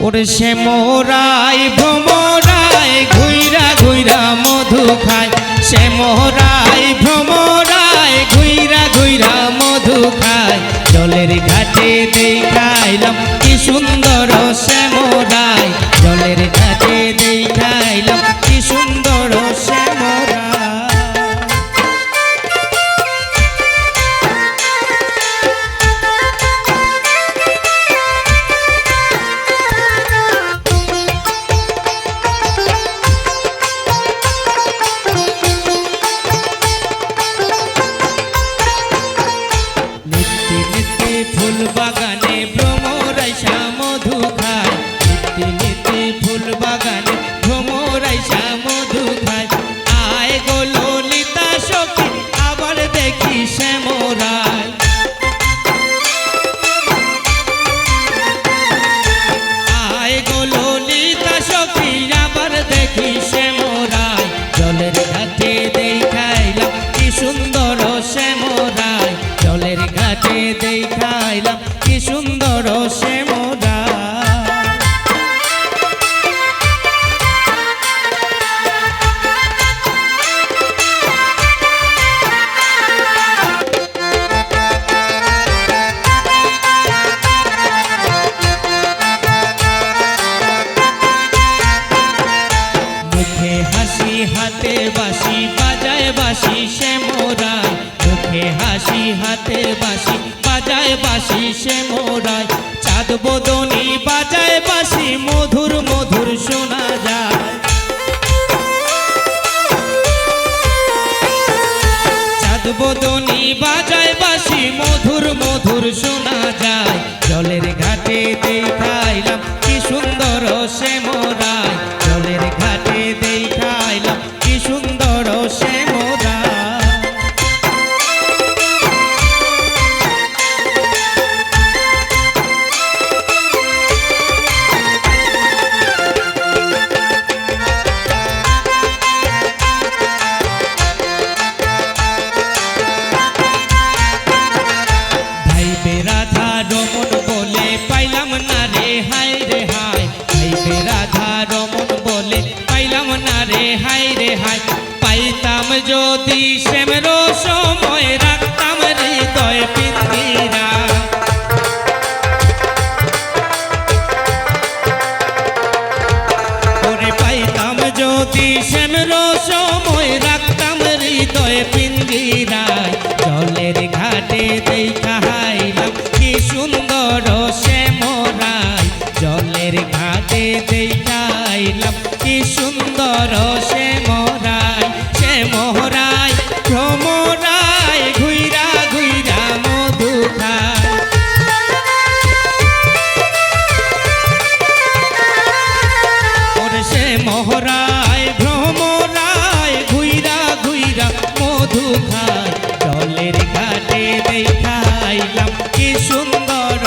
ওরে শ্যামরায় ভ্রমরায় ঘুইরা ঘুইরা মধু খায়, শ্যামরায় ভ্রমরায় ঘুইরা ঘুইরা মধু খায়। জলের ঘাটে দেখাইলাম কি সুন্দর শ্যামরায়, জলের ঘাটে দেখাইলাম কি সুন্দর শ্যামরায়। ফুল বাগানে ভ্রমরাইসা মধু খায়, নিত্যি নিত্যি ফুল বাগানে ভ্রমরাইসা মধু খায়। আয় গো ললিতা সখী আবার দেখি শ্যামরায়, আয় গো ললিতা সখী আবার দেখি শ্যামরায়। জলের ঘাটে দেখাইলাম কি সুন্দর শ্যামরায়, জলের ঘাটে দেখাইলাম কি সুন্দর শ্যামরায়। মুখে হাসি হাতে বাঁশি বাজায় বাঁশি শ্যামরায়, মুখে হাসি হাতে বাঁশি বাজায় বাঁশি শ্যামরায়। চাঁদ বদনী বাজায় বাঁশি মধুর মধুর শোনা যায়, চাঁদ বদনী বাজায় বাঁশি মধুর মধুর শোনা যায়। জলের ঘাটে দেখাইলাম কি সুন্দর শ্যামরায়, জলের ঘাটে দেখাইলাম কি সুন্দর শ্যামরায়। রাধা রমন বলে পাইলাম না রে হায় রে হায়, ভাইবে রাধা রমন বলে পাইলাম না রে হায় রে হায়। পাইতাম যদি শ্যামের সময় রাখতাম হৃদয় পিঞ্জিরা, ওরে পাইতাম যদি শ্যামের সময় রাখতাম হৃদয় পিঞ্জিরায়। জলের ঘাটে দেখাইলাম কি সুন্দর শ্যামরায়, জলের ঘাটে দেখাইলাম কি সুন্দর শ্যামরায়। শ্যামরায় ভ্রমরায় ঘুইরা ঘুইরা মধু খায়, ওরে শ্যামরায় ভ্রমরায় ঘুইরা ঘুইরা মধু খায়। জলের ঘাটে দেখাইলাম কি সুন্দর